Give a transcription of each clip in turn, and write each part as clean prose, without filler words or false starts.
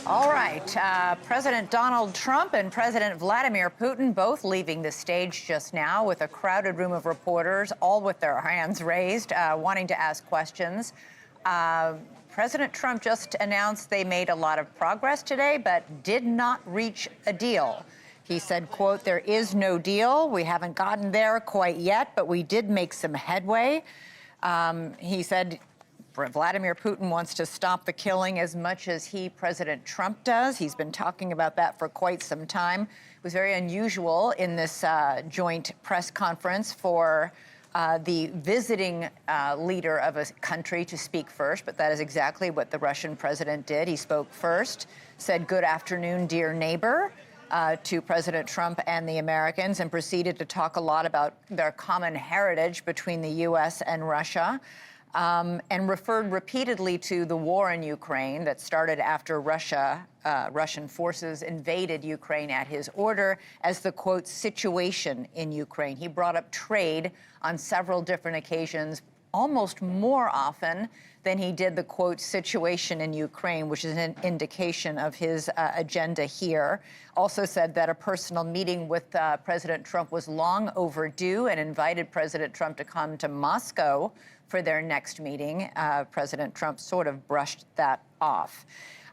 All right. President Donald Trump and President Vladimir Putin both leaving the stage just now with a crowded room of reporters, all with their hands raised, wanting to ask questions. President Trump just announced they made a lot of progress today, but did not reach a deal. He said, quote, "There is no deal. We haven't gotten there quite yet, but we did make some headway." He said Vladimir Putin wants to stop the killing as much as President Trump does. He's been talking about that for quite some time. It was very unusual in this joint press conference for the visiting leader of a country to speak first, but that is exactly what the Russian president did. He spoke first, said, "Good afternoon, dear neighbor," to President Trump and the Americans, and proceeded to talk a lot about their common heritage between the U.S. and Russia. And referred repeatedly to the war in Ukraine that started after Russian forces invaded Ukraine at his order as the, quote, "situation in Ukraine." He brought up trade on several different occasions, almost more often than he did the, quote, "situation in Ukraine," which is an indication of his agenda here. Also said that a personal meeting with President Trump was long overdue and invited President Trump to come to Moscow for their next meeting. President Trump sort of brushed that off.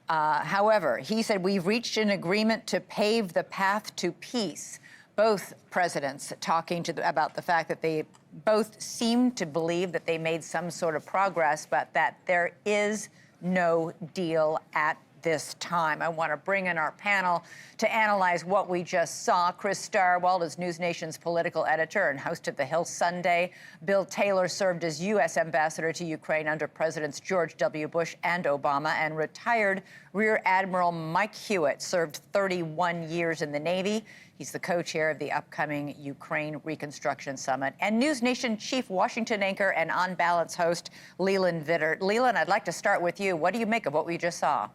However, he said, "We've reached an agreement to pave the path to peace." Both presidents talking about the fact that they both seem to believe that they made some sort of progress, but that there is no deal at this time. I want to bring in our panel to analyze what we just saw. Chris Starwald is NewsNation's political editor and host of The Hill Sunday. Bill Taylor served as U.S. ambassador to Ukraine under Presidents George W. Bush and Obama, and retired Rear Admiral Mike Hewitt served 31 years in the Navy. He's the co-chair of the upcoming Ukraine Reconstruction Summit. And NewsNation chief Washington anchor and On Balance host Leland Vittert. Leland, I'd like to start with you. What do you make of what we just saw?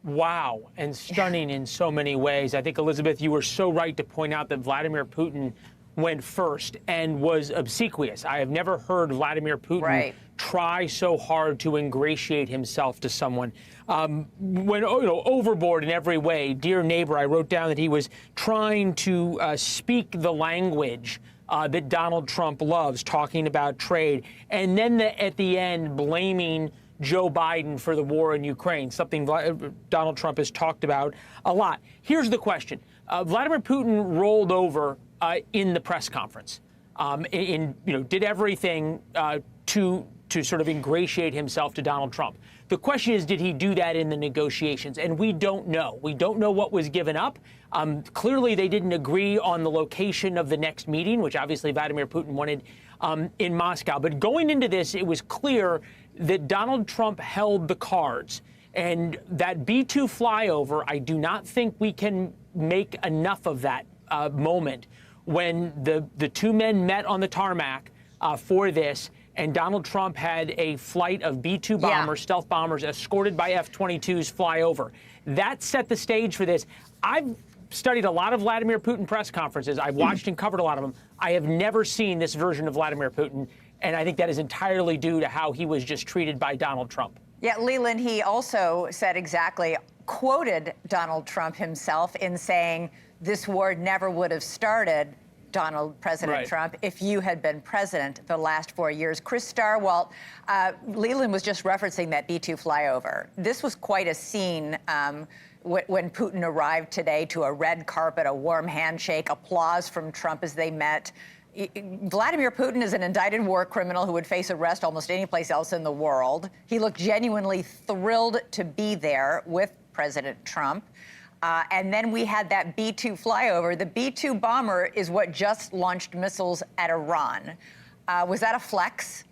Wow, and stunning in so many ways. I think, Elizabeth, you were so right to point out that Vladimir Putin went first and was obsequious. I have never heard Vladimir Putin try so hard to ingratiate himself to someone. Went overboard in every way. Dear neighbor, I wrote down that he was trying to speak the language that Donald Trump loves, talking about trade, and then at the end blaming Joe Biden for the war in Ukraine, something Donald Trump has talked about a lot. Here's the question. Vladimir Putin rolled over in the press conference, did everything to sort of ingratiate himself to Donald Trump. The question is, did he do that in the negotiations? And we don't know. We don't know what was given up. Clearly, they didn't agree on the location of the next meeting, which obviously Vladimir Putin wanted in Moscow. But going into this, it was clear that Donald Trump held the cards. And that B-2 flyover, I do not think we can make enough of that moment when the two men met on the tarmac for this, and Donald Trump had a flight of B-2 bombers, stealth bombers, escorted by F-22s fly over. That set the stage for this. I've studied a lot of Vladimir Putin press conferences. I've watched and covered a lot of them. I have never seen this version of Vladimir Putin, and I think that is entirely due to how he was just treated by Donald Trump. Yeah, Leland, he also said quoted Donald Trump himself in saying, "This war never would have started, President Trump, if you had been president the last 4 years." Chris Starwalt, Leland was just referencing that B-2 flyover. This was quite a scene when Putin arrived today, to a red carpet, a warm handshake, applause from Trump as they met. Vladimir Putin is an indicted war criminal who would face arrest almost any place else in the world. He looked genuinely thrilled to be there with President Trump. And then we had that B-2 flyover. The B-2 bomber is what just launched missiles at Iran. Was that a flex?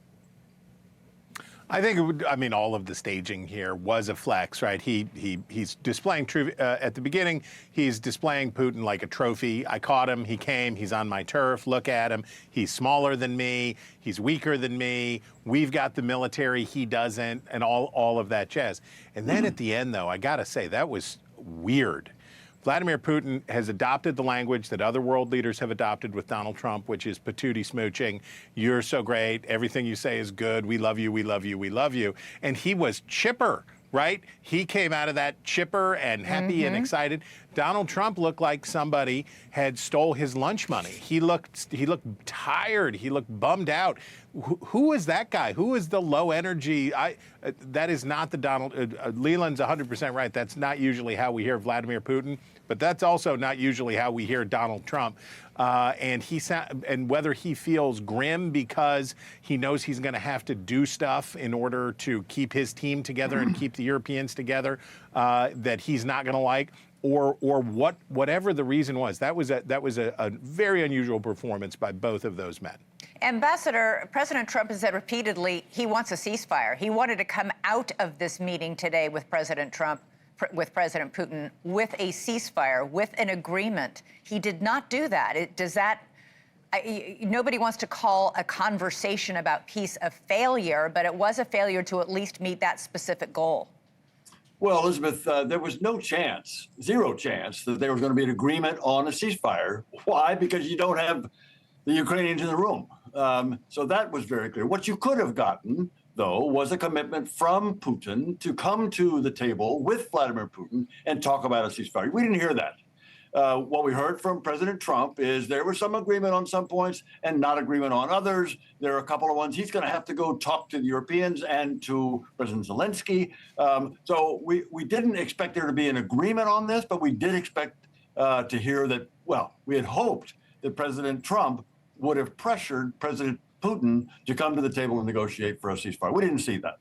I think all of the staging here was a flex, right? He's displaying at the beginning. He's displaying Putin like a trophy. I caught him. He came. He's on my turf. Look at him. He's smaller than me. He's weaker than me. We've got the military. He doesn't, and all of that jazz. And then at the end, though, I got to say, that was weird. Vladimir Putin has adopted the language that other world leaders have adopted with Donald Trump, which is patootie smooching. You're so great. Everything you say is good. We love you. We love you. We love you. And he was chipper right? He came out of that chipper and happy and excited. Donald Trump looked like somebody had stole his lunch money. He looked tired. He looked bummed out. Who is that guy? Who is the low energy? That is not the Donald. Leland's 100% right. That's not usually how we hear Vladimir Putin, but that's also not usually how we hear Donald Trump. And whether he feels grim because he knows he's going to have to do stuff in order to keep his team together and keep the Europeans together that he's not going to like, or whatever the reason was, that was a very unusual performance by both of those men. Ambassador, President Trump has said repeatedly he wants a ceasefire. He wanted to come out of this meeting today with President Trump, with President Putin, with a ceasefire, with an agreement. He did not do that. Nobody wants to call a conversation about peace a failure, but it was a failure to at least meet that specific goal. Well, Elizabeth, there was no chance, zero chance, that there was going to be an agreement on a ceasefire. Why? Because you don't have the Ukrainians in the room. So that was very clear. What you could have gotten, though, was a commitment from Putin to come to the table with Vladimir Putin and talk about a ceasefire. We didn't hear that. What we heard from President Trump is there was some agreement on some points and not agreement on others. There are a couple of ones he's going to have to go talk to the Europeans and to President Zelensky. So we didn't expect there to be an agreement on this, but we did expect to hear that, well, we had hoped that President Trump would have pressured President Putin to come to the table and negotiate for a ceasefire. We didn't see that.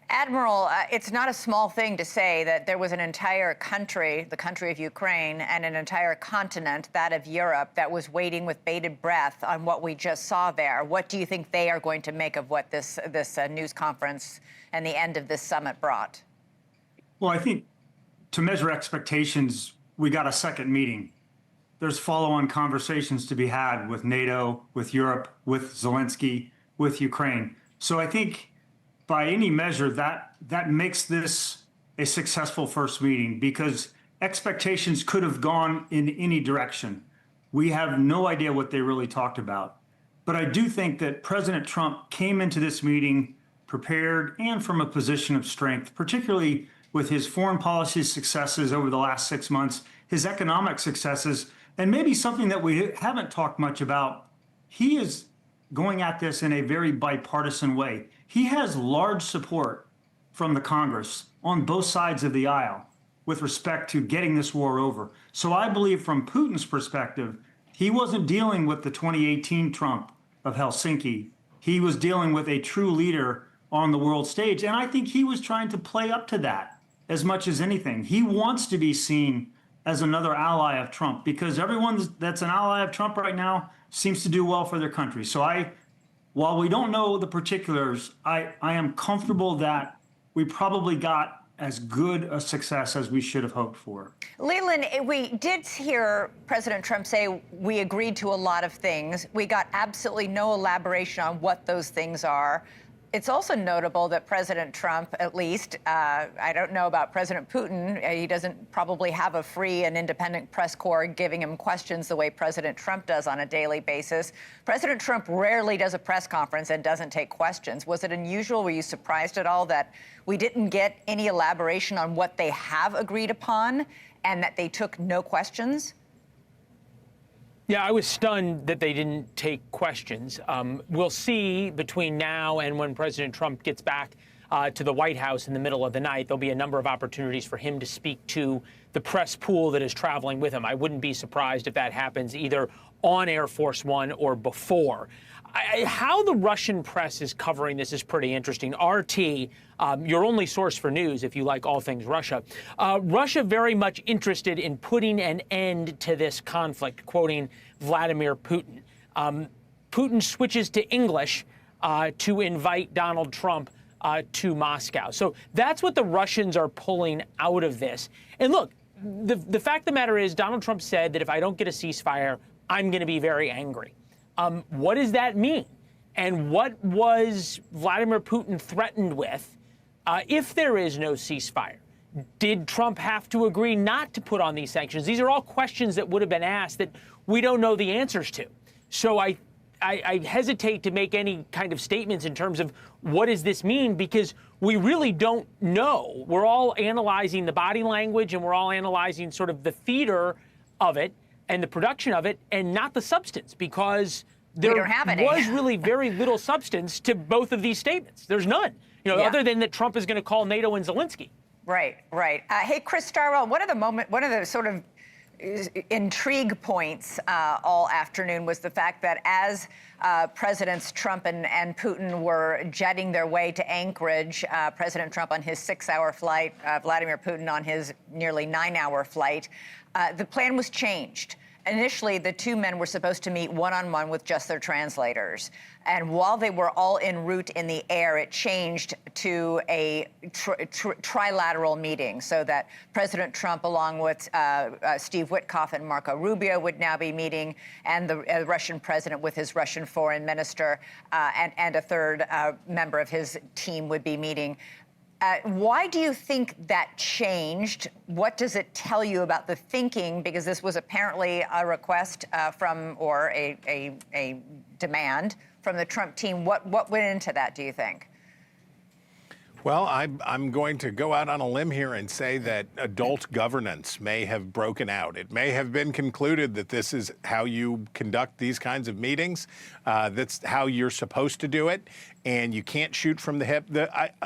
Admiral, it's not a small thing to say that there was an entire country, the country of Ukraine, and an entire continent, that of Europe, that was waiting with bated breath on what we just saw there. What do you think they are going to make of what this news conference and the end of this summit brought? Well, I think to measure expectations, we got a second meeting. There's follow-on conversations to be had with NATO, with Europe, with Zelensky, with Ukraine. So I think by any measure, that makes this a successful first meeting, because expectations could have gone in any direction. We have no idea what they really talked about. But I do think that President Trump came into this meeting prepared and from a position of strength, particularly with his foreign policy successes over the last 6 months, his economic successes, and maybe something that we haven't talked much about. He is going at this in a very bipartisan way. He has large support from the Congress on both sides of the aisle with respect to getting this war over. So I believe from Putin's perspective, he wasn't dealing with the 2018 Trump of Helsinki. He was dealing with a true leader on the world stage. And I think he was trying to play up to that as much as anything. He wants to be seen as another ally of Trump, because everyone that's an ally of Trump right now seems to do well for their country. So while we don't know the particulars, I am comfortable that we probably got as good a success as we should have hoped for. Leland, we did hear President Trump say we agreed to a lot of things. We got absolutely no elaboration on what those things are. It's also notable that President Trump, at least, I don't know about President Putin, he doesn't probably have a free and independent press corps giving him questions the way President Trump does on a daily basis. President Trump rarely does a press conference and doesn't take questions. Was it unusual? Were you surprised at all that we didn't get any elaboration on what they have agreed upon and that they took no questions? Yeah, I was stunned that they didn't take questions. We'll see between now and when President Trump gets back to the White House in the middle of the night. There'll be a number of opportunities for him to speak to the press pool that is traveling with him. I wouldn't be surprised if that happens either on Air Force One or before. How the Russian press is covering this is pretty interesting. RT, your only source for news, if you like all things Russia. Russia very much interested in putting an end to this conflict, quoting Vladimir Putin. Putin switches to English to invite Donald Trump to Moscow. So that's what the Russians are pulling out of this. And look, the fact of the matter is Donald Trump said that if I don't get a ceasefire, I'm going to be very angry. What does that mean? And what was Vladimir Putin threatened with if there is no ceasefire? Did Trump have to agree not to put on these sanctions? These are all questions that would have been asked that we don't know the answers to. So I hesitate to make any kind of statements in terms of what does this mean, because we really don't know. We're all analyzing the body language, and we're all analyzing sort of the theater of it and the production of it, and not the substance, because there was really very little substance to both of these statements. There's none, other than that Trump is going to call NATO and Zelensky. Right. Hey, Chris Starwell, one of the sort of intrigue points all afternoon was the fact that as Presidents Trump and Putin were jetting their way to Anchorage, President Trump on his 6-hour flight, Vladimir Putin on his nearly 9-hour flight, the plan was changed. Initially, the two men were supposed to meet one-on-one with just their translators. And while they were all en route in the air, it changed to a trilateral meeting, so that President Trump, along with Steve Witkoff and Marco Rubio, would now be meeting, and the Russian president with his Russian foreign minister and a third member of his team would be meeting. Why do you think that changed? What does it tell you about the thinking? Because this was apparently a request or a demand from the Trump team. What went into that, do you think? Well, I'm going to go out on a limb here and say that adult governance may have broken out. It may have been concluded that this is how you conduct these kinds of meetings. That's how you're supposed to do it, and you can't shoot from the hip.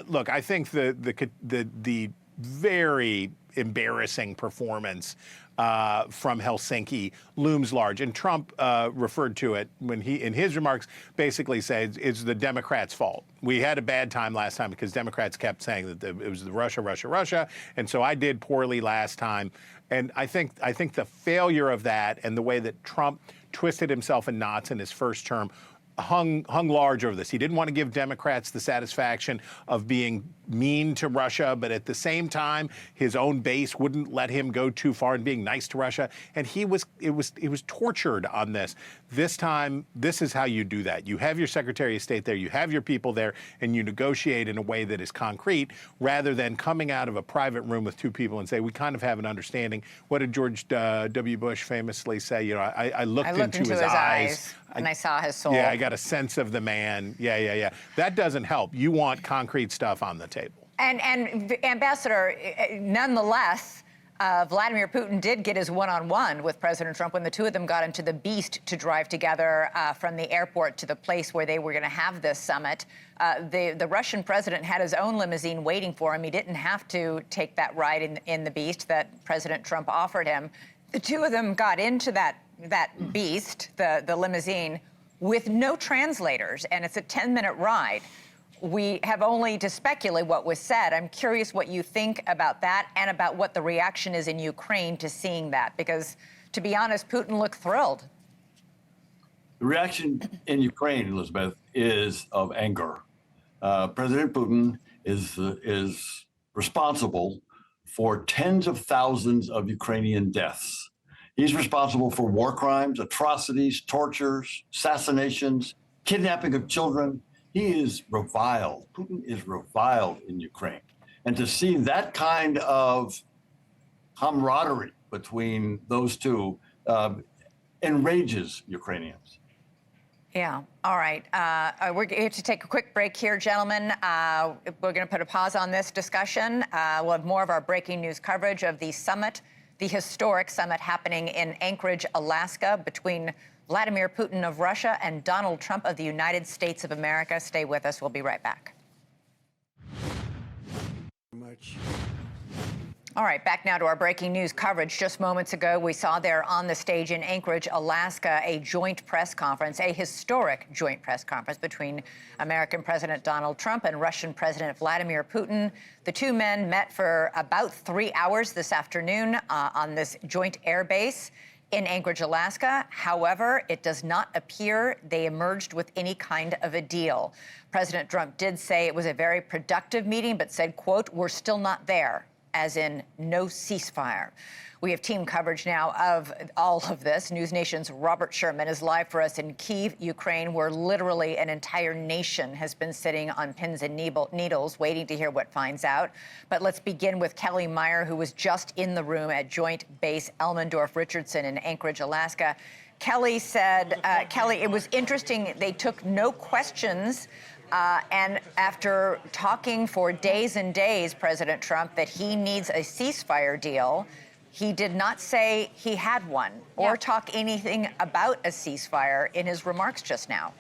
Look, I think the very embarrassing performance from Helsinki looms large. And Trump referred to it when he, in his remarks, basically said it's the Democrats' fault. We had a bad time last time because Democrats kept saying that it was the Russia, and so I did poorly last time. And I think the failure of that and the way that Trump twisted himself in knots in his first term hung large over this. He didn't want to give Democrats the satisfaction of being mean to Russia, but at the same time, his own base wouldn't let him go too far in being nice to Russia. And he was tortured on this. This time, this is how you do that. You have your Secretary of State there, you have your people there, and you negotiate in a way that is concrete, rather than coming out of a private room with two people and say, we kind of have an understanding. What did George W. Bush famously say? I looked into his eyes and I saw his soul. Yeah, I got a sense of the man. Yeah. That doesn't help. You want concrete stuff on the table. And Ambassador, nonetheless, Vladimir Putin did get his one-on-one with President Trump when the two of them got into the Beast to drive together from the airport to the place where they were going to have this summit. The Russian president had his own limousine waiting for him. He didn't have to take that ride in the Beast that President Trump offered him. The two of them got into that Beast, the limousine, with no translators, and it's a 10-minute ride. We have only to speculate what was said. I'm curious what you think about that and about what the reaction is in Ukraine to seeing that, because, to be honest, Putin looked thrilled. The reaction in Ukraine, Elizabeth, is of anger. President Putin is responsible for tens of thousands of Ukrainian deaths. He's responsible for war crimes, atrocities, tortures, assassinations, kidnapping of children. He is reviled. Putin is reviled in Ukraine. And to see that kind of camaraderie between those two enrages Ukrainians. Yeah. All right. We're going to take a quick break here, gentlemen. We're going to put a pause on this discussion. We'll have more of our breaking news coverage of the summit, the historic summit happening in Anchorage, Alaska, between Vladimir Putin of Russia and Donald Trump of the United States of America. Stay with us. We'll be right back. All right, back now to our breaking news coverage. Just moments ago, we saw there on the stage in Anchorage, Alaska, a joint press conference, a historic joint press conference between American President Donald Trump and Russian President Vladimir Putin. The two men met for about 3 hours this afternoon on this joint air base in Anchorage, Alaska. However, it does not appear they emerged with any kind of a deal. President Trump did say it was a very productive meeting, but said, quote, "We're still not there," as in no ceasefire. We have team coverage now of all of this. NewsNation's Robert Sherman is live for us in Kyiv, Ukraine, where literally an entire nation has been sitting on pins and needles waiting to hear what finds out. But let's begin with Kelly Meyer, who was just in the room at Joint Base Elmendorf-Richardson in Anchorage, Alaska. Kelly said, Kelly, it was interesting. They took no questions. And after talking for days and days, President Trump, that he needs a ceasefire deal, he did not say he had one or talk anything about a ceasefire in his remarks just now.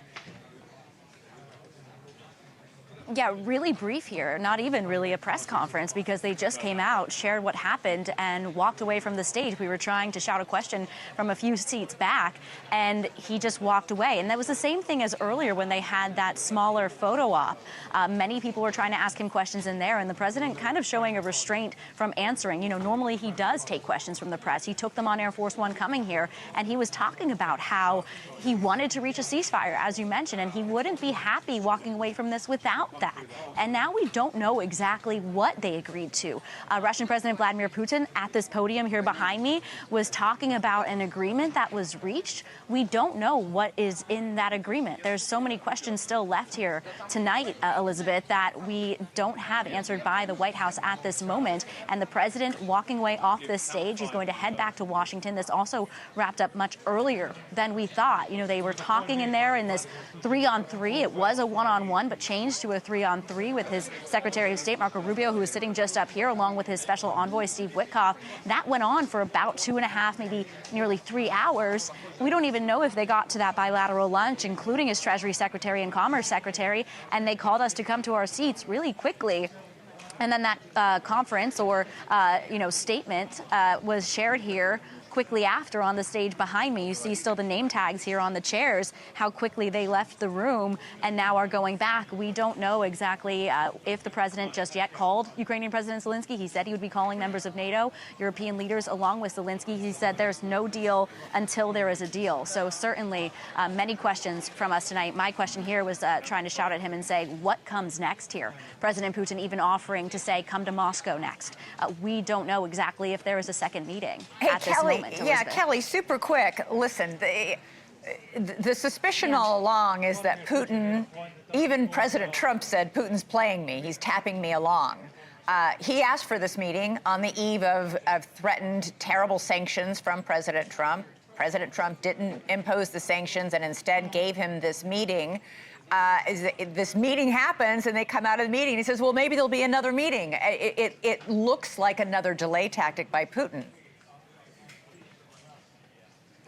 Yeah, really brief here, not even really a press conference, because they just came out, shared what happened, and walked away from the stage. We were trying to shout a question from a few seats back, and he just walked away. And that was the same thing as earlier when they had that smaller photo op. Many people were trying to ask him questions in there, and the president kind of showing a restraint from answering. You know, normally he does take questions from the press. He took them on Air Force One coming here, and he was talking about how he wanted to reach a ceasefire, as you mentioned, and he wouldn't be happy walking away from this without that. And now we don't know exactly what they agreed to. Russian President Vladimir Putin at this podium here behind me was talking about an agreement that was reached. We don't know what is in that agreement. There's so many questions still left here tonight, Elizabeth, that we don't have answered by the White House at this moment. And the president walking away off this stage, he's going to head back to Washington. This also wrapped up much earlier than we thought. You know, they were talking in there in this 3-on-3. It was a 1-on-1, but changed to a 3-on-3 with his Secretary of State, Marco Rubio, who is sitting just up here, along with his special envoy, Steve Witkoff. That went on for about 2.5, maybe nearly 3 hours. We don't even know if they got to that bilateral lunch, including his Treasury Secretary and Commerce Secretary, and they called us to come to our seats really quickly. And then that conference or, statement was shared here quickly after on the stage behind me. You see still the name tags here on the chairs, how quickly they left the room and now are going back. We don't know exactly if the president just yet called Ukrainian President Zelensky. He said he would be calling members of NATO, European leaders along with Zelensky. He said there's no deal until there is a deal. So certainly many questions from us tonight. My question here was trying to shout at him and say, what comes next here? President Putin even offering to say, come to Moscow next. We don't know exactly if there is a second meeting at this moment. Yeah, Kelly, super quick. Listen, the suspicion all along is that Putin, even President Trump said, Putin's playing me. He's tapping me along. He asked for this meeting on the eve of threatened terrible sanctions from President Trump. President Trump didn't impose the sanctions and instead gave him this meeting. This meeting happens and they come out of the meeting. He says, well, maybe there'll be another meeting. It looks like another delay tactic by Putin.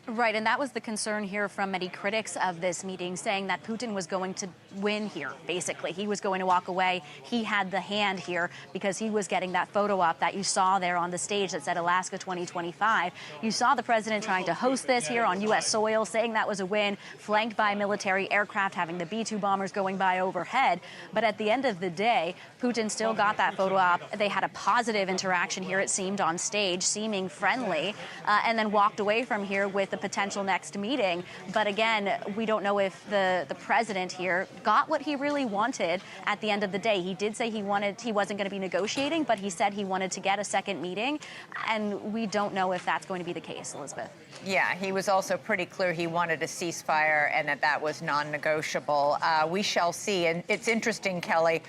Right, and that was the concern here from many critics of this meeting, saying that Putin was going to win here, basically. He was going to walk away. He had the hand here because he was getting that photo op that you saw there on the stage that said Alaska 2025. You saw the president trying to host this here on U.S. soil, saying that was a win, flanked by military aircraft, having the B-2 bombers going by overhead. But at the end of the day, Putin still got that photo op. They had a positive interaction here, it seemed, on stage, seeming friendly, and then walked away from here with the potential next meeting. But again, we don't know if the president here got what he really wanted at the end of the day. He did say he wasn't going to be negotiating, but he said he wanted to get a second meeting. And we don't know if that's going to be the case, Elizabeth. Yeah, he was also pretty clear he wanted a ceasefire and that was non-negotiable. We shall see. And it's interesting, Kelly,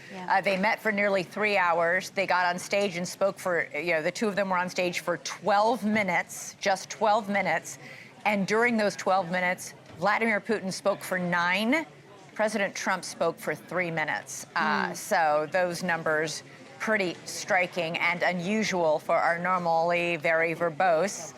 they met for nearly 3 hours. They got on stage and spoke for, the two of them were on stage for 12 minutes, just 12 minutes. And during those 12 minutes, Vladimir Putin spoke for 9. President Trump spoke for 3 minutes. So those numbers pretty striking and unusual for our normally very verbose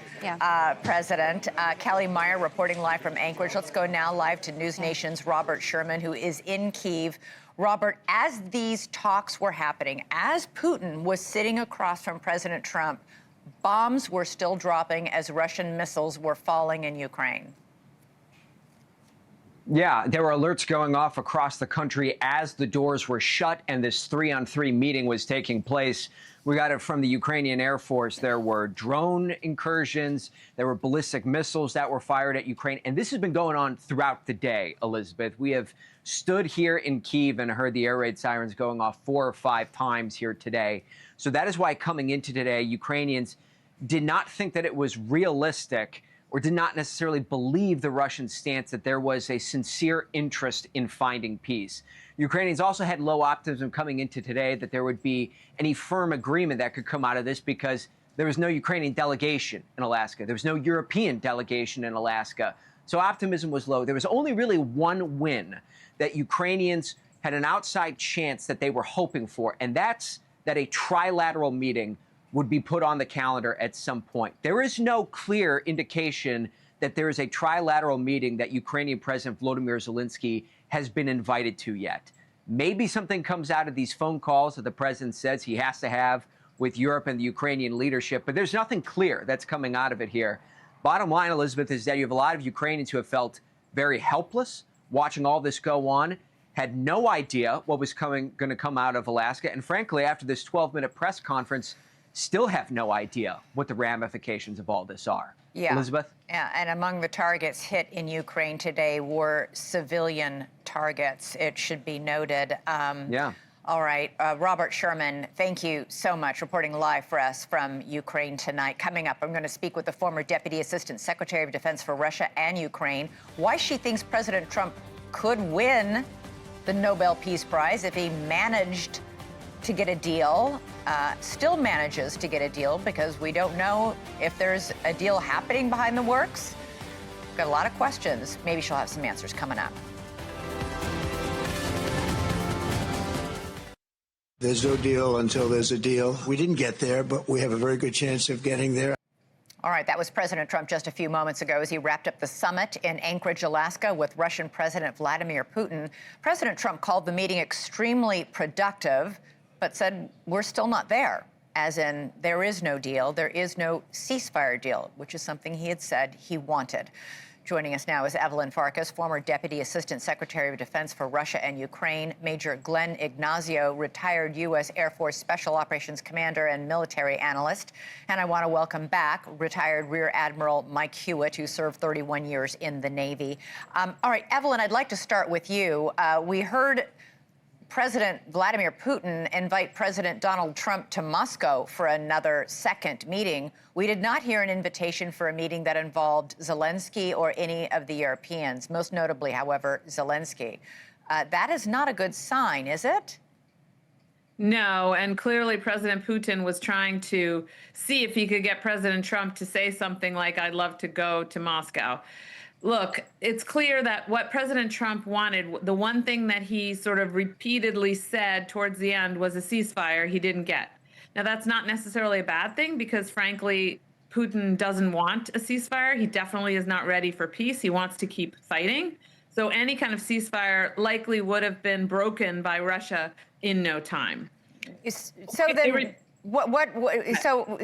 president. Kelly Meyer reporting live from Anchorage. Let's go now live to NewsNation's Robert Sherman, who is in Kyiv. Robert, as these talks were happening, as Putin was sitting across from President Trump, bombs were still dropping as Russian missiles were falling in Ukraine. Yeah, there were alerts going off across the country as the doors were shut and this 3-on-3 meeting was taking place. We got it from the Ukrainian Air Force. There were drone incursions. There were ballistic missiles that were fired at Ukraine. And this has been going on throughout the day, Elizabeth. We have stood here in Kyiv and heard the air raid sirens going off 4 or 5 times here today. So that is why coming into today, Ukrainians did not think that it was realistic or did not necessarily believe the Russian stance that there was a sincere interest in finding peace. Ukrainians also had low optimism coming into today that there would be any firm agreement that could come out of this because there was no Ukrainian delegation in Alaska. There was no European delegation in Alaska. So optimism was low. There was only really one win that Ukrainians had an outside chance that they were hoping for, and that's that a trilateral meeting would be put on the calendar at some point. There is no clear indication that there is a trilateral meeting that Ukrainian President Vladimir Zelensky has been invited to yet. Maybe something comes out of these phone calls that the president says he has to have with Europe and the Ukrainian leadership, but there's nothing clear that's coming out of it here. Bottom line, Elizabeth, is that you have a lot of Ukrainians who have felt very helpless watching all this go on, had no idea what was going to come out of Alaska, and frankly, after this 12-minute press conference, still have no idea what the ramifications of all this are. Yeah. Elizabeth? Yeah, and among the targets hit in Ukraine today were civilian targets, it should be noted. Yeah. All right. Robert Sherman, thank you so much, reporting live for us from Ukraine tonight. Coming up, I'm going to speak with the former Deputy Assistant Secretary of Defense for Russia and Ukraine, why she thinks President Trump could win the Nobel Peace Prize if he managed to get a deal, still manages to get a deal, because we don't know if there's a deal happening behind the works. Got a lot of questions. Maybe she'll have some answers coming up. There's no deal until there's a deal. We didn't get there, but we have a very good chance of getting there. All right, that was President Trump just a few moments ago as he wrapped up the summit in Anchorage, Alaska, with Russian President Vladimir Putin. President Trump called the meeting extremely productive, but said we're still not there, as in there is no deal, there is no ceasefire deal, which is something he had said he wanted. Joining us now is Elizabeth Vargas, former Deputy Assistant Secretary of Defense for Russia and Ukraine, Major Glenn Ignazio, retired U.S. Air Force Special Operations Commander and military analyst. And I want to welcome back retired Rear Admiral Mike Hewitt, who served 31 years in the Navy. All right, Evelyn, I'd like to start with you. We heard President Vladimir Putin invite President Donald Trump to Moscow for another second meeting. We did not hear an invitation for a meeting that involved Zelensky or any of the Europeans, most notably, however, Zelensky. That is not a good sign, is it? No, and clearly President Putin was trying to see if he could get President Trump to say something like, I'd love to go to Moscow. Look, it's clear that what President Trump wanted, the one thing that he sort of repeatedly said towards the end was a ceasefire he didn't get. Now, that's not necessarily a bad thing because, frankly, Putin doesn't want a ceasefire. He definitely is not ready for peace. He wants to keep fighting. So any kind of ceasefire likely would have been broken by Russia in no time. So then,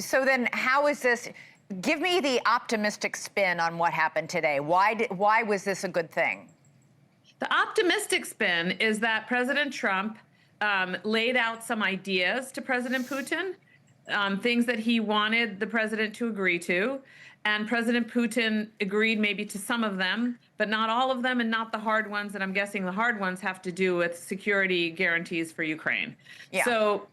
so then how is this? Give me the optimistic spin on what happened today. Why was this a good thing? The optimistic spin is that President Trump laid out some ideas to President Putin, things that he wanted the president to agree to. And President Putin agreed maybe to some of them, but not all of them and not the hard ones. And I'm guessing the hard ones have to do with security guarantees for Ukraine. Yeah. So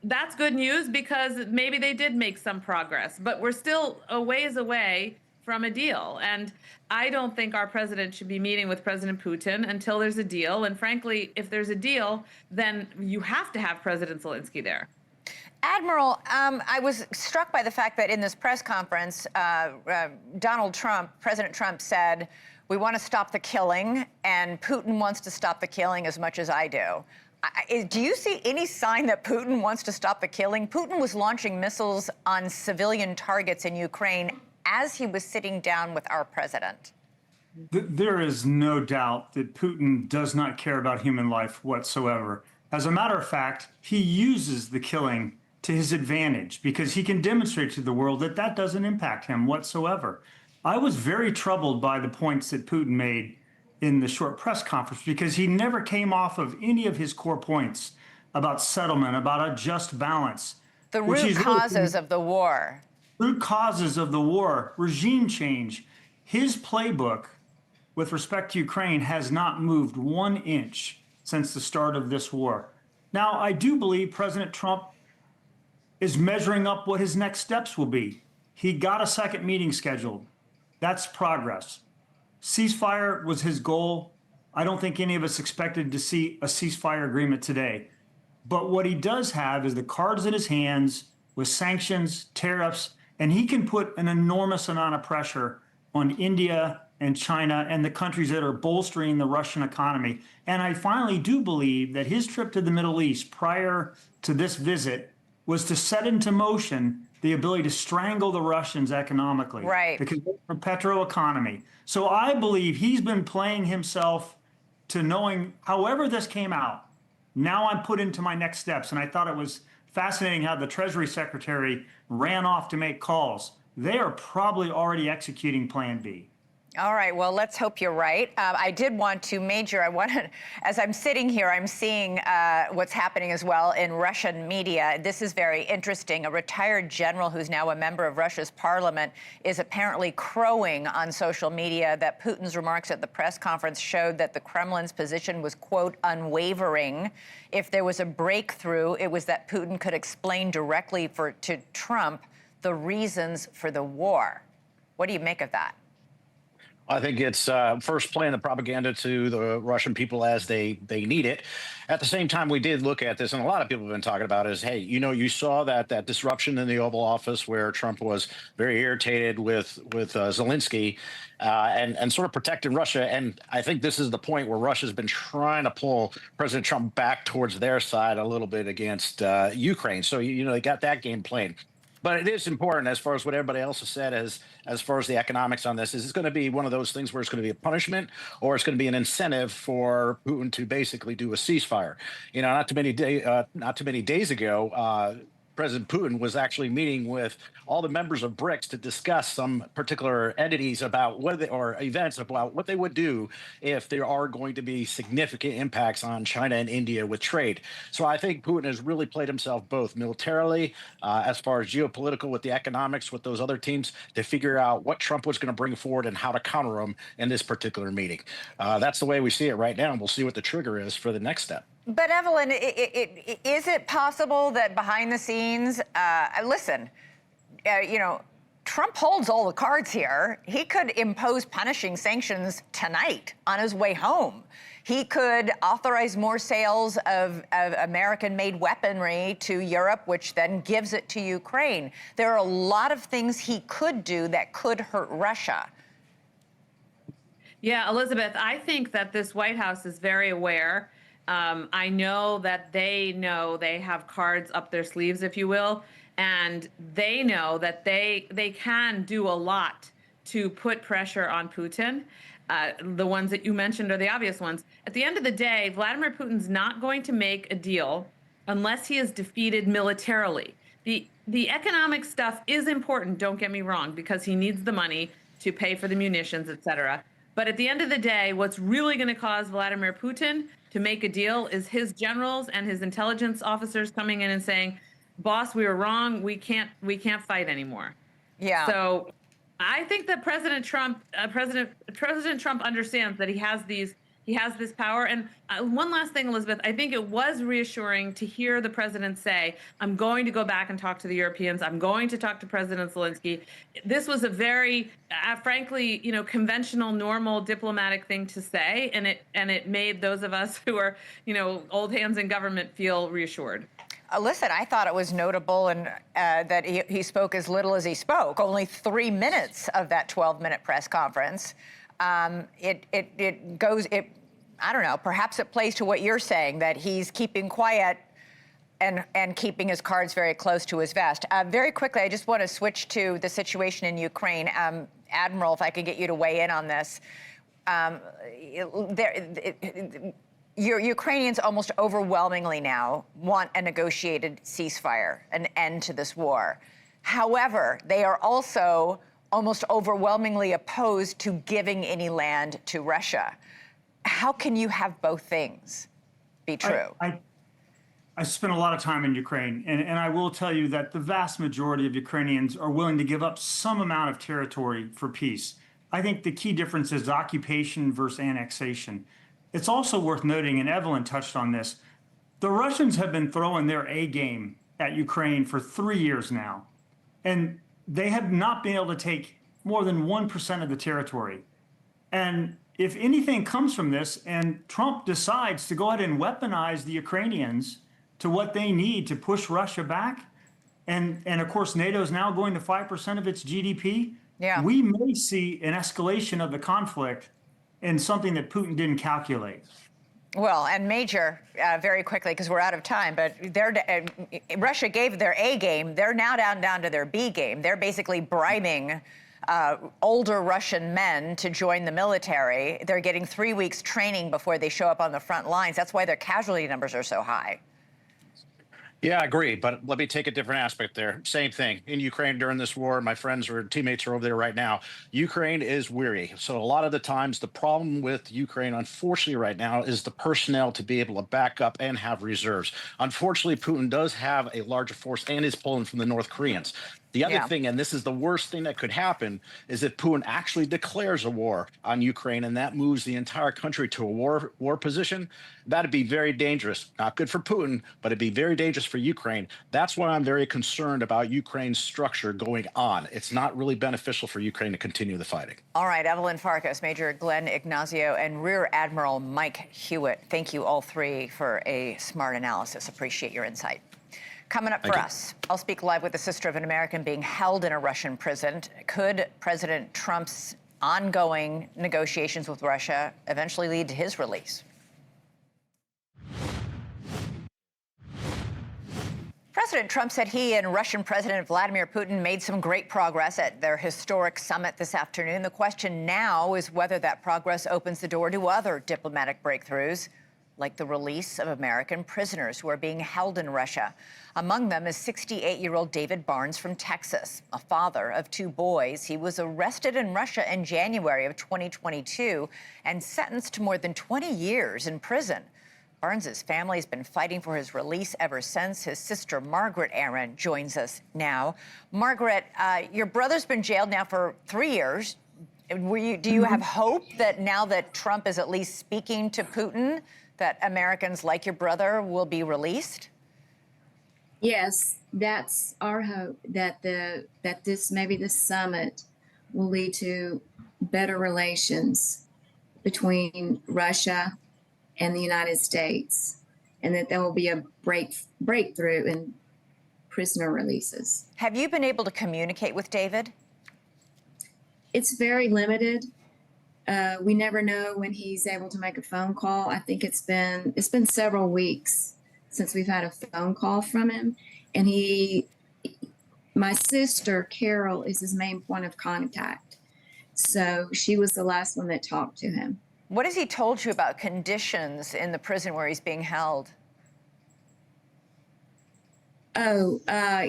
that's good news because maybe they did make some progress, but we're still a ways away from a deal. And I don't think our president should be meeting with President Putin until there's a deal. And frankly, if there's a deal, then you have to have President Zelensky there. Admiral, I was struck by the fact that in this press conference, President Trump said, we want to stop the killing, and Putin wants to stop the killing as much as I do. Do you see any sign that Putin wants to stop the killing? Putin was launching missiles on civilian targets in Ukraine as he was sitting down with our president. There is no doubt that Putin does not care about human life whatsoever. As a matter of fact, he uses the killing to his advantage because he can demonstrate to the world that that doesn't impact him whatsoever. I was very troubled by the points that Putin made in the short press conference because he never came off of any of his core points about settlement, about a just balance. The root causes of the war. Root causes of the war, regime change. His playbook with respect to Ukraine has not moved 1 inch since the start of this war. Now, I do believe President Trump is measuring up what his next steps will be. He got a second meeting scheduled. That's progress. Ceasefire was his goal. I don't think any of us expected to see a ceasefire agreement today. But what he does have is the cards in his hands with sanctions, tariffs, and he can put an enormous amount of pressure on India and China and the countries that are bolstering the Russian economy. And I finally do believe that his trip to the Middle East prior to this visit was to set into motion the ability to strangle the Russians economically. Right. Because of the petro economy. So I believe he's been playing himself to knowing, however this came out, now I'm put into my next steps. And I thought it was fascinating how the Treasury Secretary ran off to make calls. They are probably already executing Plan B. All right. Well, let's hope you're right. I did want to as I'm sitting here, I'm seeing what's happening as well in Russian media. This is very interesting. A retired general who's now a member of Russia's parliament is apparently crowing on social media that Putin's remarks at the press conference showed that the Kremlin's position was, quote, unwavering. If there was a breakthrough, it was that Putin could explain directly to Trump the reasons for the war. What do you make of that? I think it's first playing the propaganda to the Russian people as they need it. At the same time, we did look at this, and a lot of people have been talking about is, hey, you saw that disruption in the Oval Office where Trump was very irritated with Zelensky and sort of protecting Russia. And I think this is the point where Russia's been trying to pull President Trump back towards their side a little bit against Ukraine. So, they got that game playing. But it is important, as far as what everybody else has said, as far as the economics on this, is it's going to be one of those things where it's going to be a punishment or it's going to be an incentive for Putin to basically do a ceasefire. Not too many days ago, President Putin was actually meeting with all the members of BRICS to discuss some particular entities about or events about what they would do if there are going to be significant impacts on China and India with trade. So I think Putin has really played himself both militarily, as far as geopolitical with the economics with those other teams, to figure out what Trump was going to bring forward and how to counter him in this particular meeting. That's the way we see it right now, and we'll see what the trigger is for the next step. But Evelyn, is it possible that behind the scenes, Trump holds all the cards here. He could impose punishing sanctions tonight on his way home. He could authorize more sales of American-made weaponry to Europe, which then gives it to Ukraine. There are a lot of things he could do that could hurt Russia. Yeah, Elizabeth, I think that this White House is very aware. I know that they have cards up their sleeves, if you will, and they know that they can do a lot to put pressure on Putin. The ones that you mentioned are the obvious ones. At the end of the day, Vladimir Putin's not going to make a deal unless he is defeated militarily. The economic stuff is important, don't get me wrong, because he needs the money to pay for the munitions, et cetera. But at the end of the day, what's really going to cause Vladimir Putin to make a deal is his generals and his intelligence officers coming in and saying, "Boss, we were wrong. We can't fight anymore." Yeah. So I think that President Trump understands that he has this power. And one last thing, Elizabeth, I think it was reassuring to hear the president say, "I'm going to go back and talk to the Europeans. I'm going to talk to President Zelensky." This was a very, frankly, conventional, normal diplomatic thing to say, and it made those of us who are, old hands in government feel reassured. Listen, I thought it was notable and that he spoke as little as he spoke. Only 3 minutes of that 12-minute press conference. I don't know, perhaps it plays to what you're saying, that he's keeping quiet and keeping his cards very close to his vest. Very quickly, I just want to switch to the situation in Ukraine. Admiral, if I could get you to weigh in on this. Ukrainians almost overwhelmingly now want a negotiated ceasefire, an end to this war. However, they are also almost overwhelmingly opposed to giving any land to Russia. How can you have both things be true? I spent a lot of time in Ukraine, and I will tell you that the vast majority of Ukrainians are willing to give up some amount of territory for peace. I think the key difference is occupation versus annexation. It's also worth noting, and Evelyn touched on this, the Russians have been throwing their A game at Ukraine for 3 years now, and they have not been able to take more than 1% of the territory. And if anything comes from this and Trump decides to go ahead and weaponize the Ukrainians to what they need to push Russia back, and of course NATO is now going to 5% of its GDP, Yeah. we may see an escalation of the conflict and something that Putin didn't calculate. Well, and Major, very quickly, because we're out of time, but Russia gave their A game. They're now down to their B game. They're basically bribing older Russian men to join the military. They're getting 3 weeks training before they show up on the front lines. That's why their casualty numbers are so high. Yeah, I agree. But let me take a different aspect there. Same thing in Ukraine during this war. My friends or teammates are over there right now. Ukraine is weary. So a lot of the times the problem with Ukraine, unfortunately, right now is the personnel to be able to back up and have reserves. Unfortunately, Putin does have a larger force and is pulling from the North Koreans. The other thing, and this is the worst thing that could happen, is if Putin actually declares a war on Ukraine and that moves the entire country to a war position. That'd be very dangerous. Not good for Putin, but it'd be very dangerous for Ukraine. That's why I'm very concerned about Ukraine's structure going on. It's not really beneficial for Ukraine to continue the fighting. All right, Evelyn Farkas, Major Glenn Ignazio, and Rear Admiral Mike Hewitt. Thank you all three for a smart analysis. Appreciate your insight. Coming up for us, I'll speak live with the sister of an American being held in a Russian prison. Could President Trump's ongoing negotiations with Russia eventually lead to his release? President Trump said he and Russian President Vladimir Putin made some great progress at their historic summit this afternoon. The question now is whether that progress opens the door to other diplomatic breakthroughs, like the release of American prisoners who are being held in Russia. Among them is 68-year-old David Barnes from Texas, a father of 2 boys. He was arrested in Russia in January of 2022 and sentenced to more than 20 years in prison. Barnes's family has been fighting for his release ever since. His sister, Margaret Aaron, joins us now. Margaret, your brother's been jailed now for 3 years. Do you have hope that now that Trump is at least speaking to Putin, that Americans like your brother will be released? Yes, that's our hope, that maybe this summit will lead to better relations between Russia and the United States, and that there will be a breakthrough in prisoner releases. Have you been able to communicate with David? It's very limited. We never know when he's able to make a phone call. I think it's been several weeks since we've had a phone call from him. And my sister, Carol, is his main point of contact. So she was the last one that talked to him. What has he told you about conditions in the prison where he's being held? Oh,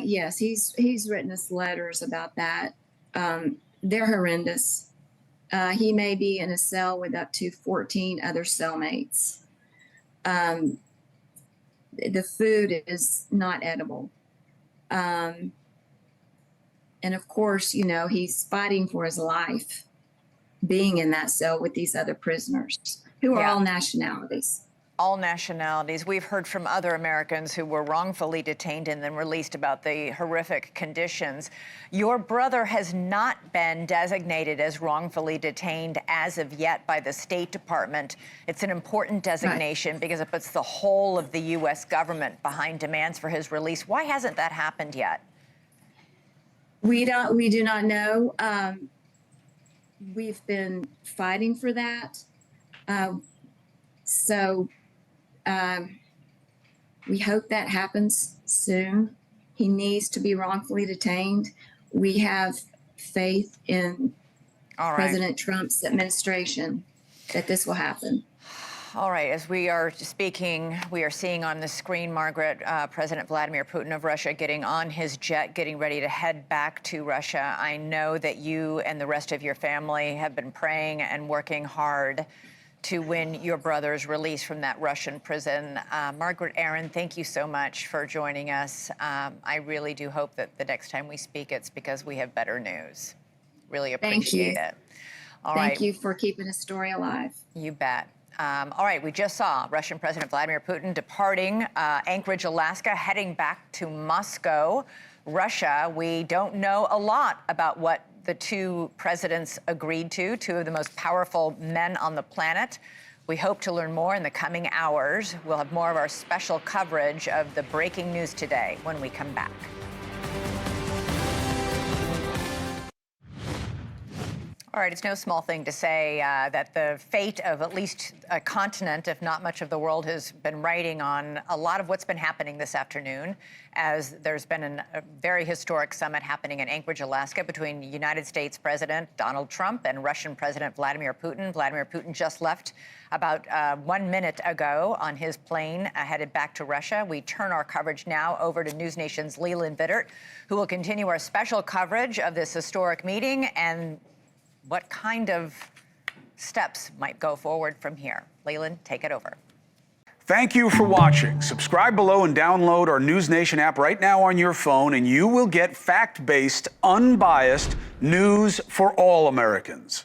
yes, he's written us letters about that. They're horrendous. He may be in a cell with up to 14 other cellmates. The food is not edible. And of course, he's fighting for his life being in that cell with these other prisoners who are all nationalities. All nationalities. We've heard from other Americans who were wrongfully detained and then released about the horrific conditions. Your brother has not been designated as wrongfully detained as of yet by the State Department. It's an important designation because it puts the whole of the U.S. government behind demands for his release. Why hasn't that happened yet? We do not know. We've been fighting for that. We hope that happens soon. He needs to be wrongfully detained. We have faith in President Trump's administration that this will happen. All right, as we are speaking, we are seeing on the screen, Margaret, President Vladimir Putin of Russia getting on his jet, getting ready to head back to Russia. I know that you and the rest of your family have been praying and working hard to win your brother's release from that Russian prison. Margaret Aaron, thank you so much for joining us. I really do hope that the next time we speak, it's because we have better news. Really appreciate it. All right. Thank you for keeping the story alive. You bet. All right, we just saw Russian President Vladimir Putin departing Anchorage, Alaska, heading back to Moscow, Russia. We don't know a lot about what the 2 presidents agreed to, 2 of the most powerful men on the planet. We hope to learn more in the coming hours. We'll have more of our special coverage of the breaking news today when we come back. All right, it's no small thing to say that the fate of at least a continent, if not much of the world, has been riding on a lot of what's been happening this afternoon, as there's been a very historic summit happening in Anchorage, Alaska, between United States President Donald Trump and Russian President Vladimir Putin. Vladimir Putin just left about 1 minute ago on his plane headed back to Russia. We turn our coverage now over to NewsNation's Leland Vittert, who will continue our special coverage of this historic meeting and what kind of steps might go forward from here. Leland, take it over. Thank you for watching. Subscribe below and download our NewsNation app right now on your phone, and you will get fact-based, unbiased news for all Americans.